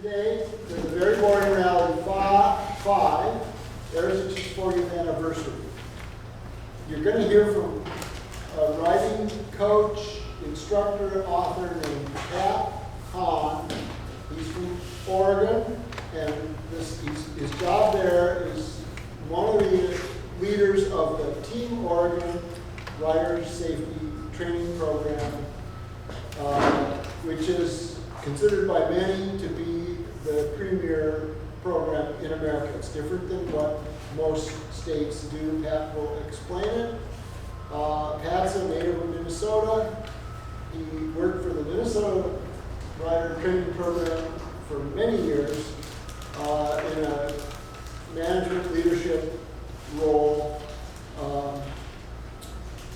Today, for the very morning rally 5, Aerostich's 40th anniversary. You're going to hear from a riding coach, instructor, author named Pat Hahn. He's from Oregon, and his job there is one of the leaders of the Team Oregon Rider Safety Training Program, which is considered by many to be the premier program in America. It's different than what most states do. Pat will explain it. Pat's a native of Minnesota. He worked for the Minnesota Rider Training Program for many years in a management leadership role.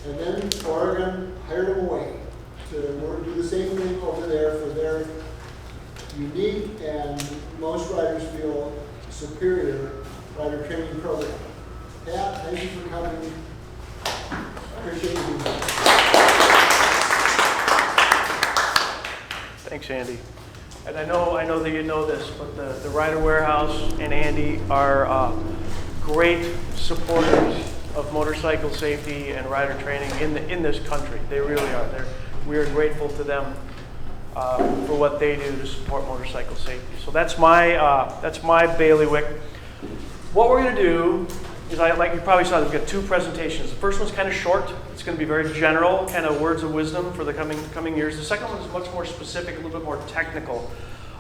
And then Oregon hired him away to do the same thing over there for their unique and most riders feel superior rider training program. Pat, thank you for coming. Appreciate you being here. Thanks, Andy. And I know that you know this, but the Rider Warehouse and Andy are great supporters of motorcycle safety and rider training in this country. They really are. We are grateful to them for what they do to support motorcycle safety. So that's my bailiwick. What we're going to do is, like you probably saw, we've got two presentations. The first one's kind of short. It's going to be very general, kind of words of wisdom for the coming years. The second one is much more specific, a little bit more technical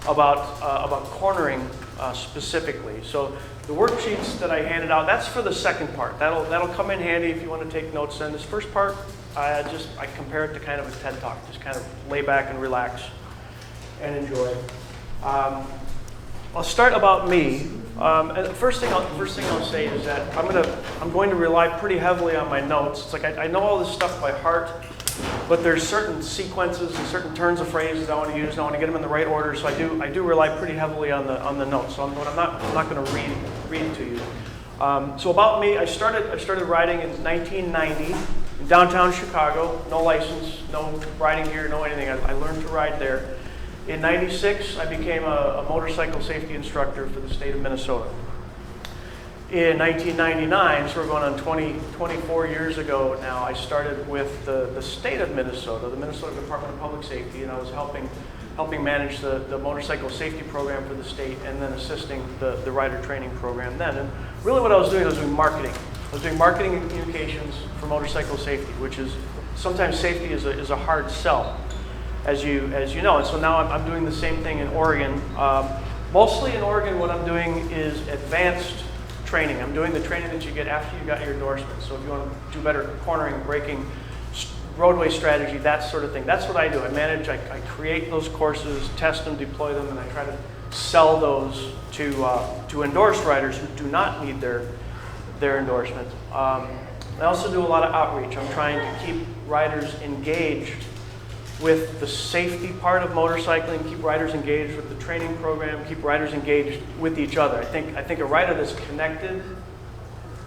about cornering specifically. So the worksheets that I handed out, that's for the second part. That'll come in handy if you want to take notes. Then this first part, I compare it to kind of a TED Talk. Just kind of lay back and relax and enjoy. I'll start about me. And the first thing I'll say is that I'm going to rely pretty heavily on my notes. It's like I know all this stuff by heart, but there's certain sequences and certain turns of phrases I want to use, and I want to get them in the right order. So I do rely pretty heavily on the notes. So I'm not going to read to you. So about me, I started riding in 1990 in downtown Chicago. No license, no riding gear, no anything. I learned to ride there. In '96, I became a motorcycle safety instructor for the state of Minnesota. In 1999, so we're going on 24 years ago now, I started with the state of Minnesota, the Minnesota Department of Public Safety, and I was helping manage the motorcycle safety program for the state, and then assisting the rider training program then. And really what I was doing marketing. I was doing marketing and communications for motorcycle safety, which is, sometimes safety is a hard sell, as you know. And so now I'm doing the same thing in Oregon. Mostly in Oregon, what I'm doing is advanced training. I'm doing the training that you get after you got your endorsement. So if you want to do better cornering, braking, roadway strategy, that sort of thing, that's what I do. I create those courses, test them, deploy them, and I try to sell those to endorsed riders who do not need their endorsement. I also do a lot of outreach. I'm trying to keep riders engaged with the safety part of motorcycling, keep riders engaged with the training program, keep riders engaged with each other. I think a rider that's connected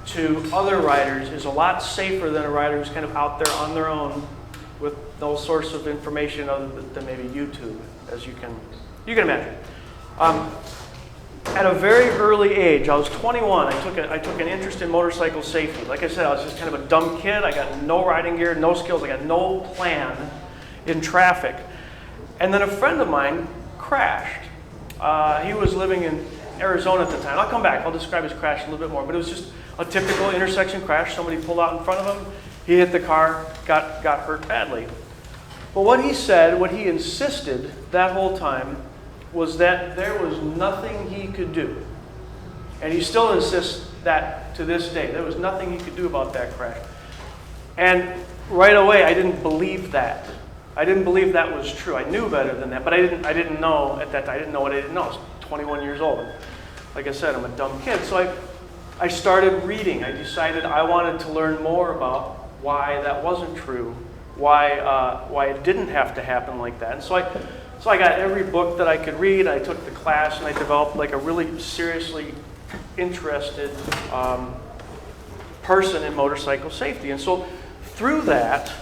to other riders is a lot safer than a rider who's kind of out there on their own with no source of information other than maybe YouTube, as you can imagine. At a very early age, I was 21, I took an interest in motorcycle safety. Like I said, I was just kind of a dumb kid. I got no riding gear, no skills, I got no plan in traffic. And then a friend of mine crashed. He was living in Arizona at the time. I'll come back, I'll describe his crash a little bit more, but it was just a typical intersection crash. Somebody pulled out in front of him, he hit the car, got hurt badly. But what he said, what he insisted that whole time, was that there was nothing he could do. And he still insists that to this day. There was nothing he could do about that crash. And right away, I didn't believe that. I didn't believe that was true. I knew better than that, but I didn't know at that time. I didn't know what I didn't know. I was 21 years old. Like I said, I'm a dumb kid. So I started reading. I decided I wanted to learn more about why that wasn't true, why it didn't have to happen like that. And so I got every book that I could read. I took the class, and I developed like a really seriously interested person in motorcycle safety. And so through that,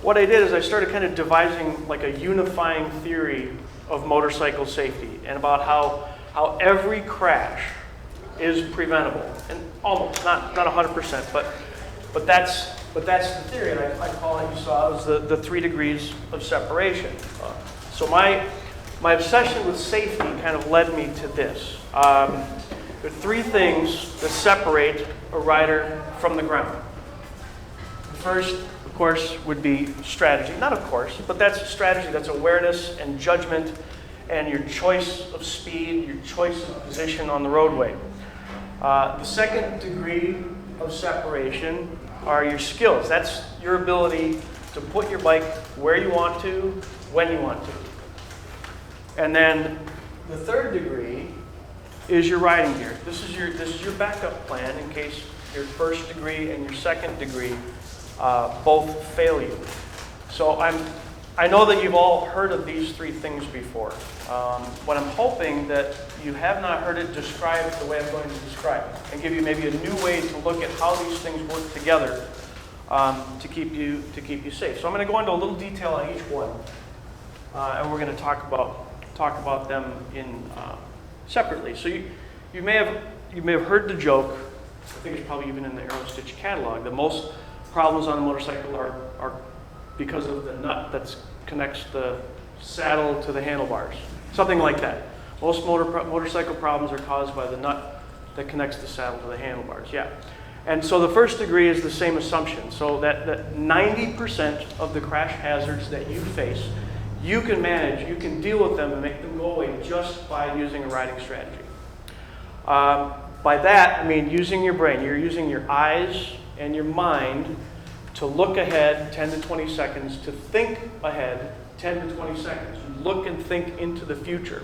what I did is I started kind of devising like a unifying theory of motorcycle safety and about how every crash is preventable, and almost, not 100%, but that's the theory, and I call it, you saw, it was the 3 degrees of separation. So my obsession with safety kind of led me to this. There are 3 things that separate a rider from the ground. The first, of course, would be strategy. Not of course, but that's strategy. That's awareness and judgment and your choice of speed, your choice of position on the roadway. The second degree of separation are your skills. That's your ability to put your bike where you want to, when you want to. And then the third degree is your riding gear. This is your backup plan in case your first degree and your second degree both fail you. So I know that you've all heard of these 3 things before. But I'm hoping that you have not heard it described the way I'm going to describe it, and give you maybe a new way to look at how these things work together to keep you safe. So I'm going to go into a little detail on each one, and we're going to talk about them in separately. So you may have heard the joke. I think it's probably even in the Aerostich catalog. The most problems on a motorcycle are because of the nut that connects the saddle to the handlebars. Something like that. Most motorcycle problems are caused by the nut that connects the saddle to the handlebars. Yeah. And so the first degree is the same assumption. So that 90% of the crash hazards that you face, you can manage, you can deal with them and make them go away just by using a riding strategy. By that, I mean using your brain. You're using your eyes and your mind to look ahead 10 to 20 seconds, to think ahead 10 to 20 seconds. You look and think into the future.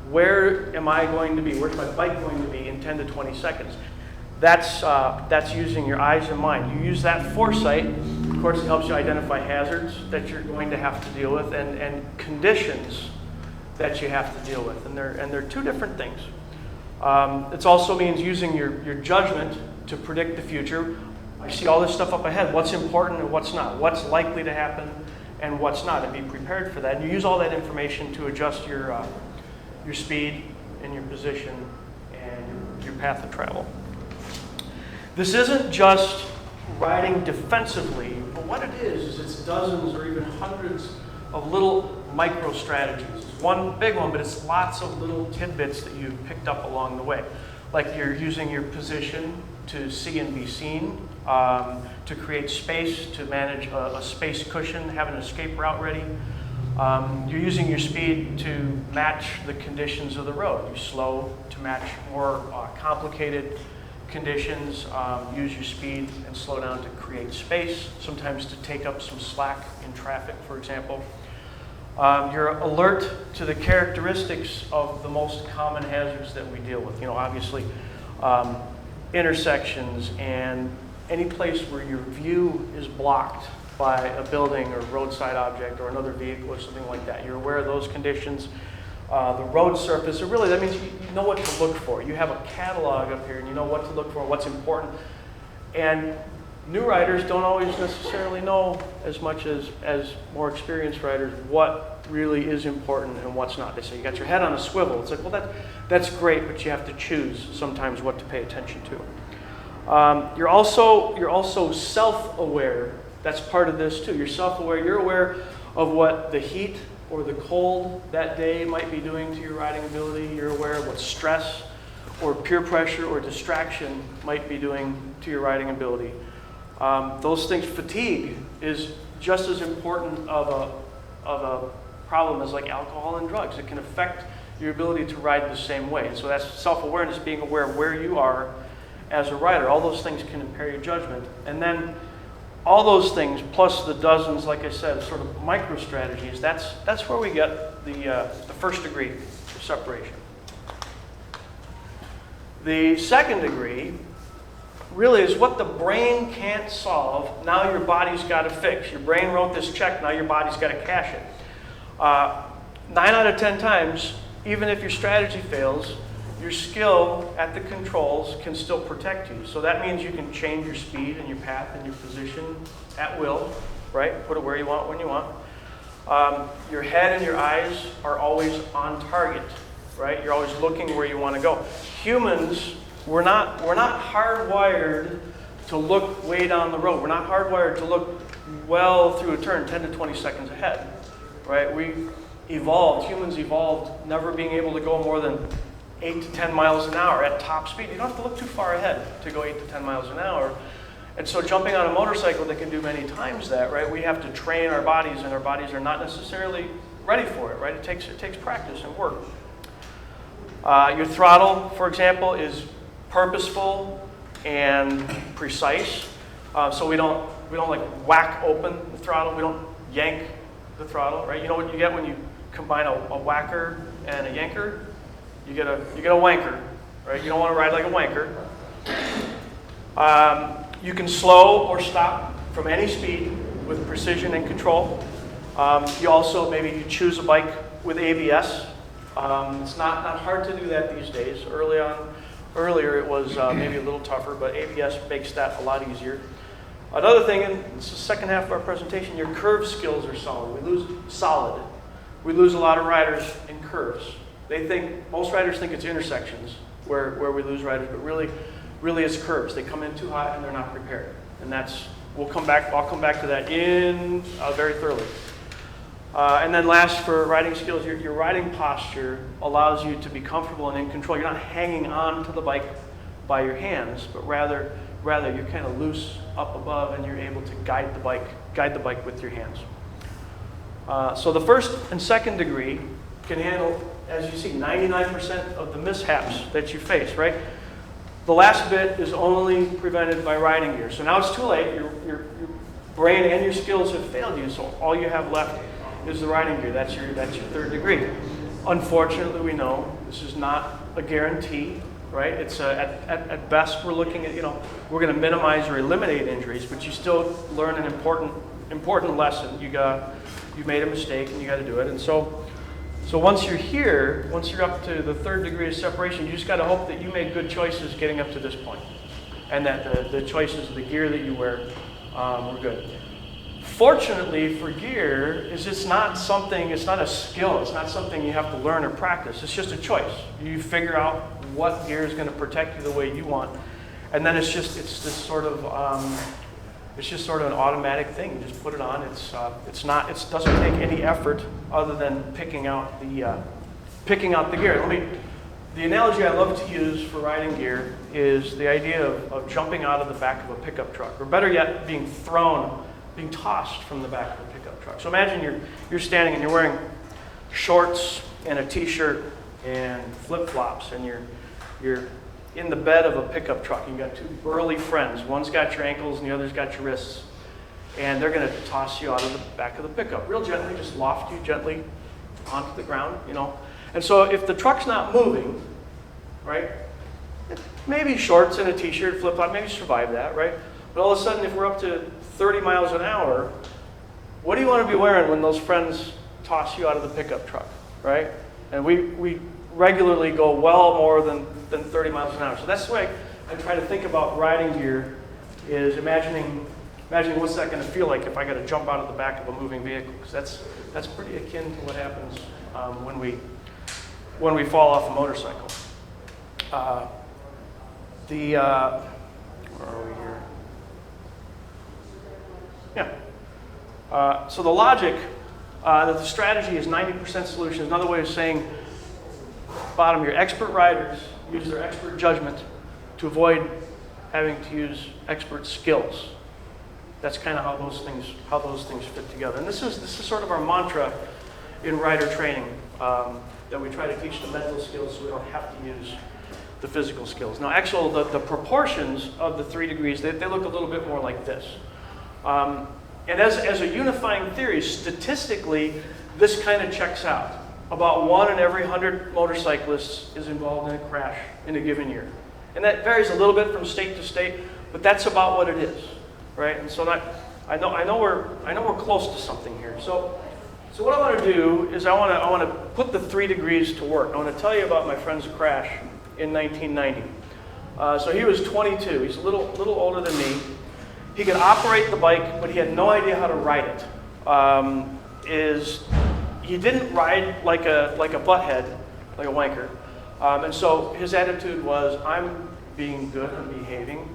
Where am I going to be? Where's my bike going to be in 10 to 20 seconds? That's using your eyes and mind. You use that foresight. Of course, it helps you identify hazards that you're going to have to deal with and conditions that you have to deal with. And they're 2 different things. It also means using your judgment to predict the future. I see all this stuff up ahead. What's important and what's not? What's likely to happen and what's not? And be prepared for that. And you use all that information to adjust your speed and your position and your path of travel. This isn't just riding defensively, but what it is it's dozens or even hundreds of little micro strategies. It's one big one, but it's lots of little tidbits that you've picked up along the way. Like you're using your position to see and be seen, to create space, to manage a space cushion, have an escape route ready. You're using your speed to match the conditions of the road. You slow to match more complicated conditions. Use your speed and slow down to create space, sometimes to take up some slack in traffic, for example. You're alert to the characteristics of the most common hazards that we deal with. Obviously, intersections and any place where your view is blocked by a building or roadside object or another vehicle or something like that. You're aware of those conditions. The road surface, so really that means you know what to look for. You have a catalog up here and you know what to look for, what's important. And new riders don't always necessarily know as much as more experienced riders what really is important and what's not. They say you got your head on a swivel. It's like, well, that's great, but you have to choose sometimes what to pay attention to. You're also self-aware. That's part of this too. You're self-aware. You're aware of what the heat or the cold that day might be doing to your riding ability. You're aware of what stress or peer pressure or distraction might be doing to your riding ability. Those things, fatigue is just as important of a problem as like alcohol and drugs. It can affect your ability to ride the same way. And so that's self-awareness, being aware of where you are as a rider. All those things can impair your judgment. And then all those things, plus the dozens, like I said, sort of micro strategies, that's where we get the first degree of separation. The second degree really is what the brain can't solve. Now your body's got to fix. Your brain wrote this check, now your body's got to cash it. 9 out of 10 times, even if your strategy fails, your skill at the controls can still protect you. So that means you can change your speed and your path and your position at will. right? Put it where you want, when you want. Your head and your eyes are always on target, right? You're always looking where you want to go. Humans, we're not hardwired to look way down the road. We're not hardwired to look well through a turn 10 to 20 seconds ahead, right? Humans evolved never being able to go more than 8 to 10 miles an hour at top speed. You don't have to look too far ahead to go 8 to 10 miles an hour. And so jumping on a motorcycle that can do many times that, right? We have to train our bodies, and our bodies are not necessarily ready for it, right? It takes practice and work. Your throttle, for example, is purposeful and precise. So we don't like whack open the throttle. We don't yank the throttle, right? You know what you get when you combine a whacker and a yanker? You get a wanker, right? You don't want to ride like a wanker. You can slow or stop from any speed with precision and control. You also, maybe you choose a bike with ABS. It's not hard to do that these days. Earlier it was maybe a little tougher, but ABS makes that a lot easier. Another thing, and this is the second half of our presentation, your curve skills are solid. We lose a lot of riders in curves. Most riders think it's intersections where we lose riders, but really it's curves. They come in too hot and they're not prepared. And I'll come back to that very thoroughly. And then last, for riding skills, your riding posture allows you to be comfortable and in control. You're not hanging on to the bike by your hands, but rather you're kind of loose up above, and you're able to guide the bike with your hands. So the first and second degree can handle, as you see, 99% of the mishaps that you face, right? The last bit is only prevented by riding gear. So now it's too late. Your brain and your skills have failed you, so all you have left is the riding gear. That's your third degree. Unfortunately, we know this is not a guarantee, right? It's at best we're looking at, we're going to minimize or eliminate injuries, but you still learn an important lesson. You made a mistake and you got to do it. And so once you're up to the third degree of separation, you just got to hope that you made good choices getting up to this point, and that the choices of the gear that you wear were good. Fortunately for gear, it's not a skill. It's not something you have to learn or practice. It's just a choice. You figure out what gear is going to protect you the way you want, and then it's just sort of an automatic thing. You just put it on. It doesn't take any effort other than picking out the gear. The analogy I love to use for riding gear is the idea of jumping out of the back of a pickup truck, or better yet, being tossed from the back of a pickup truck. So imagine you're standing and you're wearing shorts and a t-shirt and flip-flops, and you're in the bed of a pickup truck. You've got two burly friends. One's got your ankles and the other's got your wrists. And they're going to toss you out of the back of the pickup real gently, just loft you gently onto the ground, And so if the truck's not moving, right, maybe shorts and a t-shirt, flip-flop, maybe survive that, right? But all of a sudden, if we're up to 30 miles an hour, what do you want to be wearing when those friends toss you out of the pickup truck, right? And we regularly go well more than 30 miles an hour. So that's the way I try to think about riding gear, is imagining what's that going to feel like if I got to jump out of the back of a moving vehicle, because that's pretty akin to what happens when we fall off a motorcycle. Where are we here? Yeah. So the logic that the strategy is 90% solution is another way of saying, bottom, your expert riders use their expert judgment to avoid having to use expert skills. That's kind of how those things fit together. And this is sort of our mantra in rider training, that we try to teach the mental skills so we don't have to use the physical skills. Now, actually, the proportions of the 3 degrees, they look a little bit more like this. And as a unifying theory, statistically, this kind of checks out. About 1 in every 100 motorcyclists is involved in a crash in a given year. And that varies a little bit from state to state, but that's about what it is, right? And so I know we're close to something here. So what I want to do is I want to put the 3 degrees to work. I want to tell you about my friend's crash in 1990. So he was 22. He's a little older than me, he could operate the bike, but he had no idea how to ride it. He didn't ride like a butthead, like a wanker. And so his attitude was, I'm being good, I'm behaving,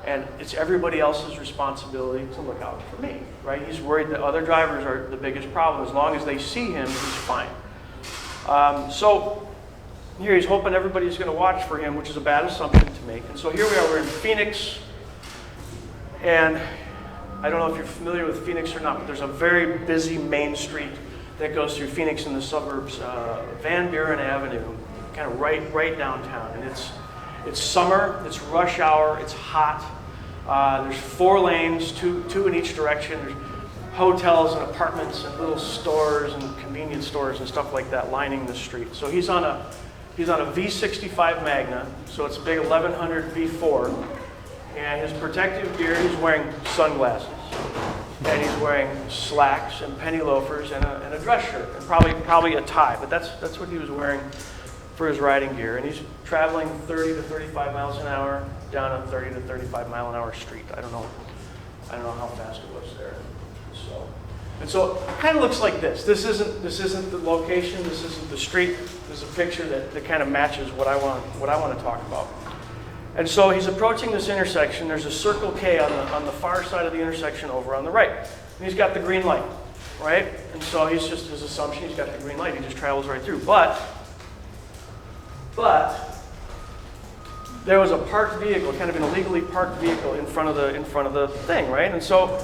and it's everybody else's responsibility to look out for me, right? He's worried that other drivers are the biggest problem. As long as they see him, he's fine. So here he's hoping everybody's going to watch for him, which is a bad assumption to make. And so here we are, we're in Phoenix, and I don't know if you're familiar with Phoenix or not, but there's a very busy main street that goes through Phoenix in the suburbs, Van Buren Avenue, kind of right downtown. And it's summer, it's rush hour, it's hot. There's 4 lanes, two in each direction. There's hotels and apartments and little stores and convenience stores and stuff like that lining the street. So he's on a V65 Magna, so it's a big 1100 V4. And his protective gear, he's wearing sunglasses. And he's wearing slacks and penny loafers and a dress shirt and probably a tie, but that's what he was wearing for his riding gear. And he's traveling 30 to 35 miles an hour down a 30 to 35 mile an hour street. I don't know how fast it was there. So it kind of looks like this. This isn't the location. This isn't the street. There's a picture that kind of matches what I want to talk about. And so he's approaching this intersection. There's a Circle K on the far side of the intersection over on the right. And he's got the green light, right? And so his assumption, he's got the green light. He just travels right through. But there was a parked vehicle, kind of an illegally parked vehicle in front of the thing, right? And so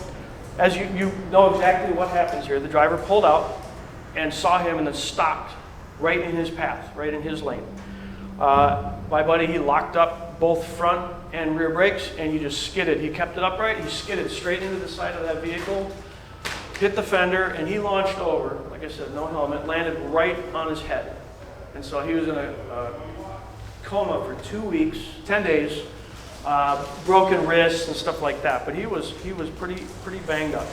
as you know exactly what happens here, the driver pulled out and saw him and then stopped right in his path, right in his lane. My buddy, he locked up both front and rear brakes, and he just skidded. He kept it upright. He skidded straight into the side of that vehicle, hit the fender, and he launched over. Like I said, no helmet, landed right on his head. And so he was in a coma for 2 weeks, 10 days, broken wrists and stuff like that. But he was pretty banged up.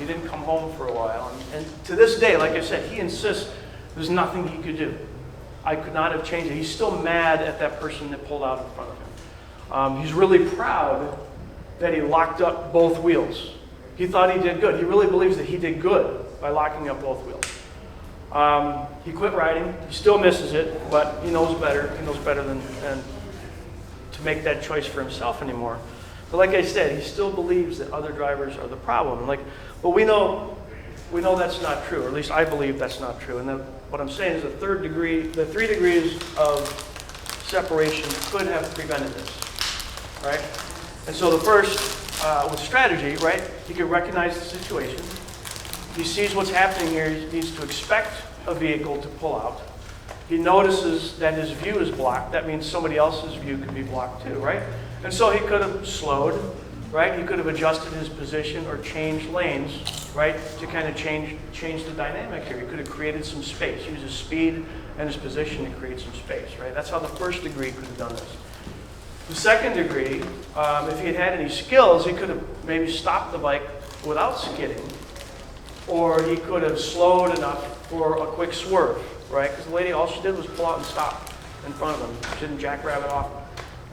He didn't come home for a while. And to this day, like I said, he insists there's nothing he could do. I could not have changed it. He's still mad at that person that pulled out in front of him. He's really proud that he locked up both wheels. He thought he did good. He really believes that he did good by locking up both wheels. He quit riding. He still misses it, but he knows better. He knows better than to make that choice for himself anymore. But like I said, he still believes that other drivers are the problem. But we know that's not true, or at least I believe that's not true. And what I'm saying is the 3 degrees of separation could have prevented this, right? And so the first, with strategy, right, he could recognize the situation. He sees what's happening here. He needs to expect a vehicle to pull out. He notices that his view is blocked. That means somebody else's view could be blocked too, right? And so he could have slowed, right? He could have adjusted his position or changed lanes, right, to kind of change the dynamic here. He could have created some space, use his speed and his position to create some space, right? That's how the first degree could have done this. The second degree, if he had any skills, he could have maybe stopped the bike without skidding, or he could have slowed enough for a quick swerve, right? Because the lady, all she did was pull out and stop in front of him. She didn't jackrabbit off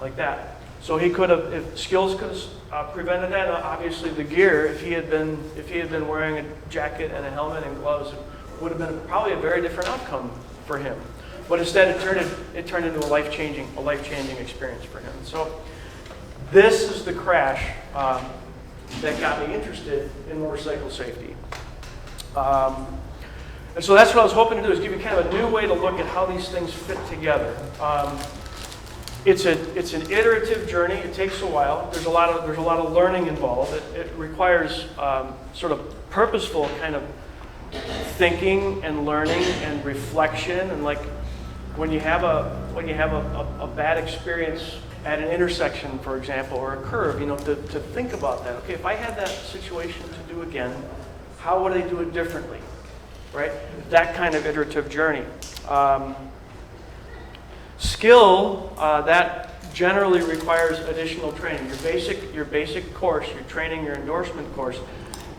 like that. So he could have, if skills could have prevented that. Obviously, the gear, if he had been wearing a jacket and a helmet and gloves, it would have been probably a very different outcome for him. But instead, it turned into a life-changing experience for him. So this is the crash that got me interested in motorcycle safety. And so that's what I was hoping to do, is give you kind of a new way to look at how these things fit together. It's an iterative journey. It takes a while. There's a lot of learning involved. It requires sort of purposeful kind of thinking and learning and reflection. And like when you have a bad experience at an intersection, for example, or a curve, to think about that. Okay, if I had that situation to do again, how would I do it differently? Right? That kind of iterative journey. Skill, that generally requires additional training. Your basic course, your training, your endorsement course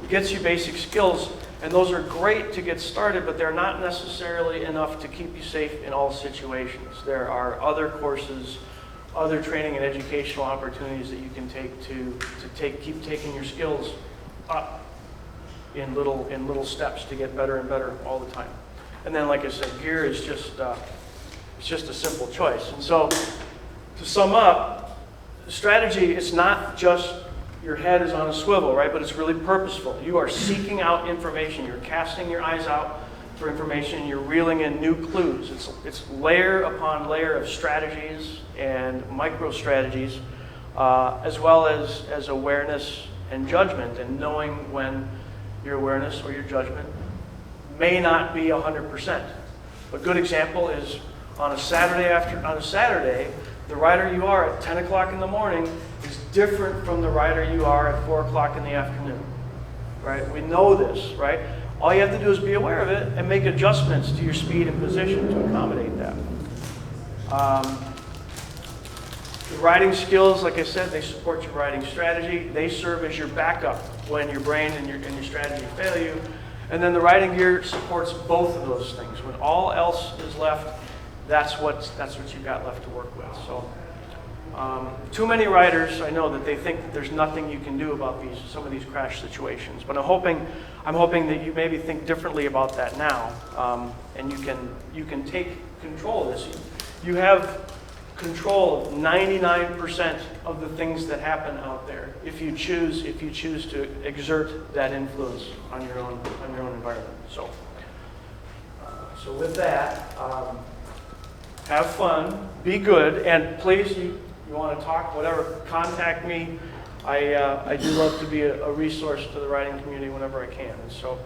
gets you basic skills, and those are great to get started, but they're not necessarily enough to keep you safe in all situations. There are other courses other training and educational opportunities that you can take to keep taking your skills up in little steps to get better and better all the time. And then, like I said, gear is just it's just a simple choice. And so, to sum up, strategy, it's not just your head is on a swivel, right? But it's really purposeful. You are seeking out information. You're casting your eyes out for information. You're reeling in new clues. It's layer upon layer of strategies and micro strategies, as well as awareness and judgment, and knowing when your awareness or your judgment may not be 100%. A good example is on a Saturday, the rider you are at 10 o'clock in the morning is different from the rider you are at 4 o'clock in the afternoon, right? We know this, right? All you have to do is be aware of it and make adjustments to your speed and position to accommodate that. The riding skills, like I said, they support your riding strategy. They serve as your backup when your brain and your strategy fail you. And then the riding gear supports both of those things. When all else is left, that's what you've got left to work with. So, too many riders, I know that they think that there's nothing you can do about some of these crash situations. But I'm hoping that you maybe think differently about that now, and you can take control of this. You have control of 99% of the things that happen out there if you choose to exert that influence on your own environment. So with that, have fun, be good, and please, you want to talk, whatever, contact me. I do love to be a resource to the riding community whenever I can. And so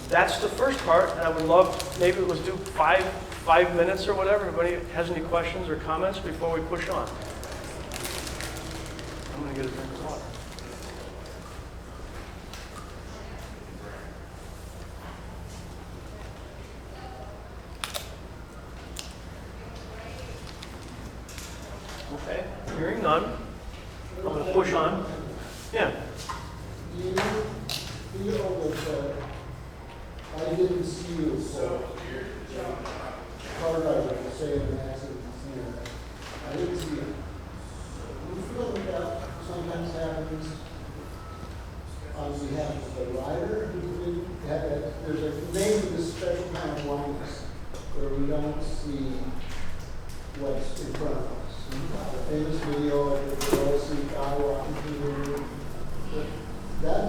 that's the first part, and I would love, maybe let's do five minutes or whatever. Anybody has any questions or comments before we push on? I'm going to get a drink of water. Okay, hearing none, I'm going to push on. Yeah. Do you feel that I didn't see you car driver say in an accident, I didn't see you. Do you feel that sometimes happens on behalf of the rider? There's a name for this special kind of blindness where we don't see what's in front of us. The famous video of the Aerostich guy walking through the room. That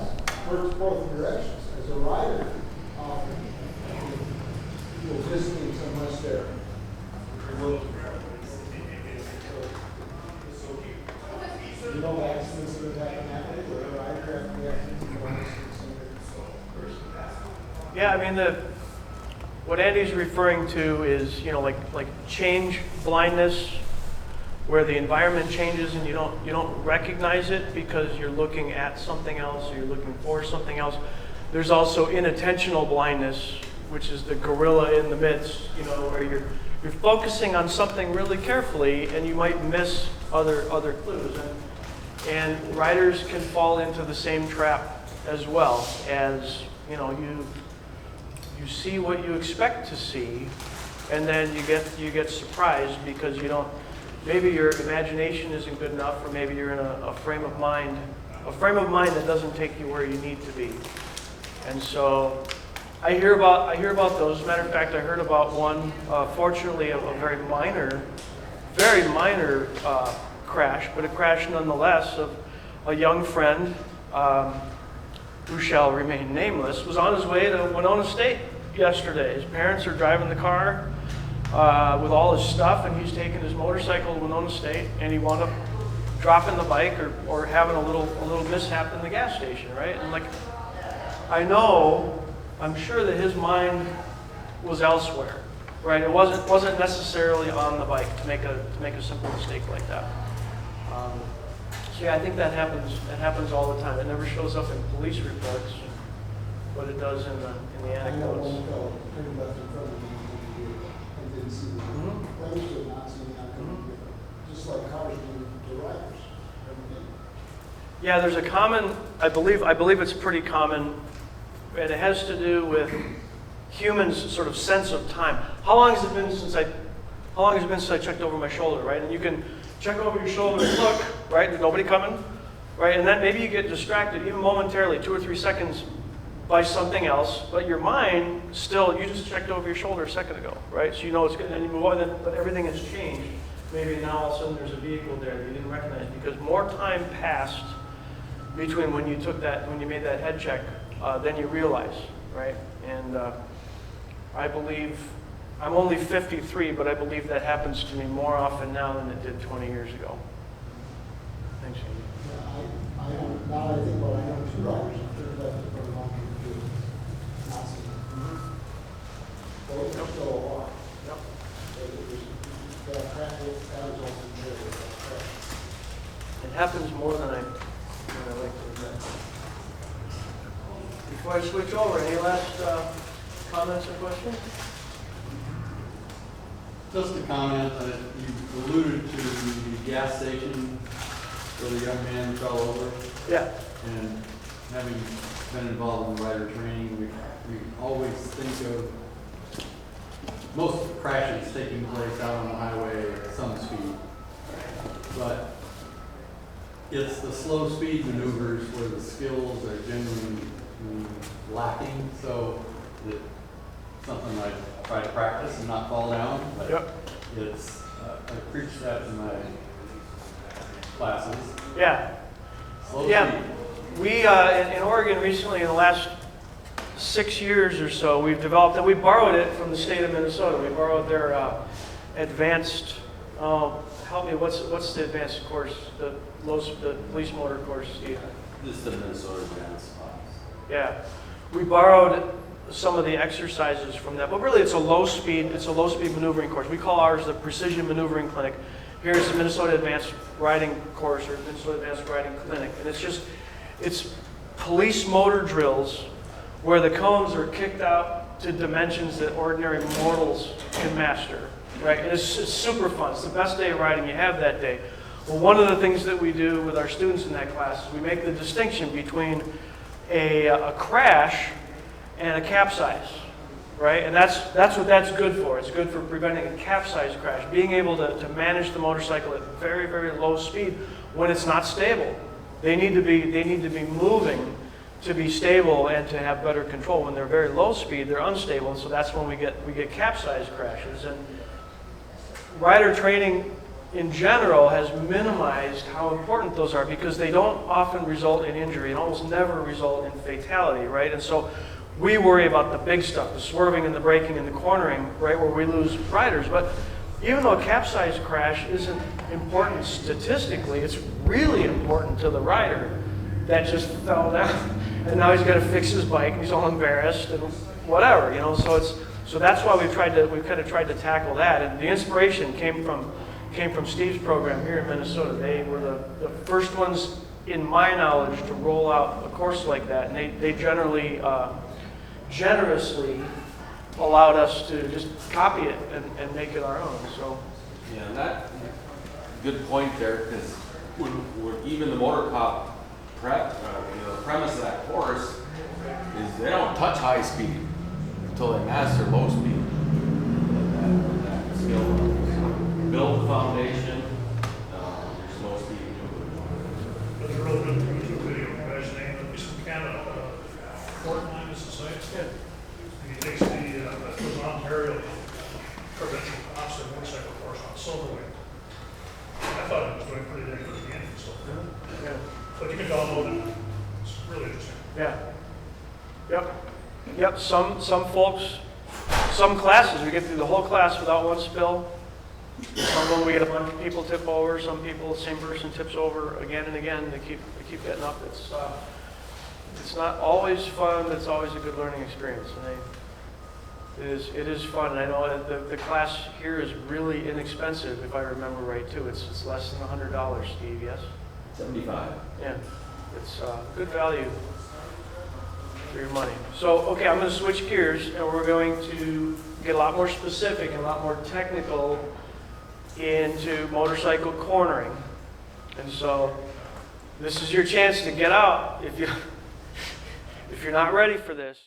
works both directions. As a rider, often you'll distance unless they're you know accidents that have happened that way, where a rider after the accident you don't see Yeah, I mean what Andy's referring to is, like change blindness, where the environment changes and you don't recognize it because you're looking at something else or you're looking for something else. There's also inattentional blindness, which is the gorilla in the midst, where you're focusing on something really carefully and you might miss other clues. And riders can fall into the same trap as well, as you see what you expect to see, and then you get surprised because you don't. Maybe your imagination isn't good enough, or maybe you're in a frame of mind that doesn't take you where you need to be. And so I hear about those. As a matter of fact, I heard about one, fortunately, a very minor crash, but a crash nonetheless, of a young friend who shall remain nameless, was on his way to Winona State yesterday. His parents are driving the car with all his stuff, and he's taking his motorcycle to Winona State, and he wound up dropping the bike or having a little mishap in the gas station, right? And I'm sure that his mind was elsewhere, right? It wasn't necessarily on the bike to make a simple mistake like that. So yeah, I think that happens all the time. It never shows up in police reports, but it does in the anecdotes. Just like cars do to riders. Yeah, there's a common, I believe it's pretty common, and it has to do with humans' sort of sense of time. How long has it been since how long has it been since I checked over my shoulder, right? And you can check over your shoulder and look, right? There's nobody coming, right? And then maybe you get distracted even momentarily, 2 or 3 seconds by something else, but your mind still, you just checked over your shoulder a second ago, right? So you know it's good, and you move on, but everything has changed. Maybe now all of a sudden there's a vehicle there that you didn't recognize because more time passed between when you took that, when you made that head check, than you realize, right? And I believe, I'm only 53, but I believe that happens to me more often now than it did 20 years ago. Thanks, Amy. Yeah, I know, now that I think about it, I know 2 riders on third left for a long period. Not seen them. Both are still alive. Yep. But it was, that practice, that was also very, It happens more than I like to admit. Before I switch over, any last comments or questions? Just a comment that you alluded to the gas station where the young man fell over. Yeah. And having been involved in rider training, we always think of most crashes taking place out on the highway at some speed. But it's the slow speed maneuvers where the skills are genuinely lacking. So it's something I try to practice and not fall down. But Yep. it's I preach that in my classes. Yeah. Slow Yeah. speed. We, in Oregon recently, in the last 6 years or so, we've developed, and we borrowed it from the state of Minnesota. We borrowed their advanced, help me, what's the advanced course, the police motor course, Steve? This is the Minnesota Advanced class. Yeah. We borrowed some of the exercises from that, but really it's a low speed maneuvering course. We call ours the Precision Maneuvering Clinic. Here's the Minnesota Advanced Riding course, or Minnesota Advanced Riding Clinic, and it's police motor drills where the cones are kicked out to dimensions that ordinary mortals can master, right? And it's super fun. It's the best day of riding you have that day. Well, one of the things that we do with our students in that class is we make the distinction between a crash and a capsize, right? And that's what that's good for. It's good for preventing a capsize crash, being able to manage the motorcycle at very, very low speed when it's not stable. They need to be moving to be stable and to have better control. When they're very low speed, they're unstable, and so that's when we get capsize crashes. And rider training in general has minimized how important those are because they don't often result in injury and almost never result in fatality, right? And so we worry about the big stuff, the swerving and the braking and the cornering, right, where we lose riders. But even though a capsize crash isn't important statistically, it's really important to the rider that just fell down. And now he's got to fix his bike and he's all embarrassed and whatever, you know. So that's why we've kind of tried to tackle that. And the inspiration came from Steve's program here in Minnesota. They were the first ones, in my knowledge, to roll out a course like that. And they generally generously allowed us to just copy it and make it our own. So Yeah, and that good point there, because even the motor cop the premise of that course is they don't touch high speed until they master low speed. That skill level. So build the foundation, slow speed maneuvers. There's a real good YouTube video, guy's name, he's from Canada, Fortnite is the site. And he takes the Ontario provincial officer motorcycle course on Silverwing. I thought it was doing pretty good at the beginning, so. yeah. But you can download it, it's really interesting. Yeah. Yep. Some folks, some classes, we get through the whole class without one spill. Some of them we get a bunch of people tip over. Some people, the same person tips over again and again. They keep getting up. It's not always fun, but it's always a good learning experience. And it is fun. And I know the class here is really inexpensive, if I remember right too. It's less than $100, Steve. Yes. 75. Yeah, it's good value for your money. So, okay, I'm going to switch gears, and we're going to get a lot more specific and a lot more technical into motorcycle cornering. And so, this is your chance to get out if you're not ready for this.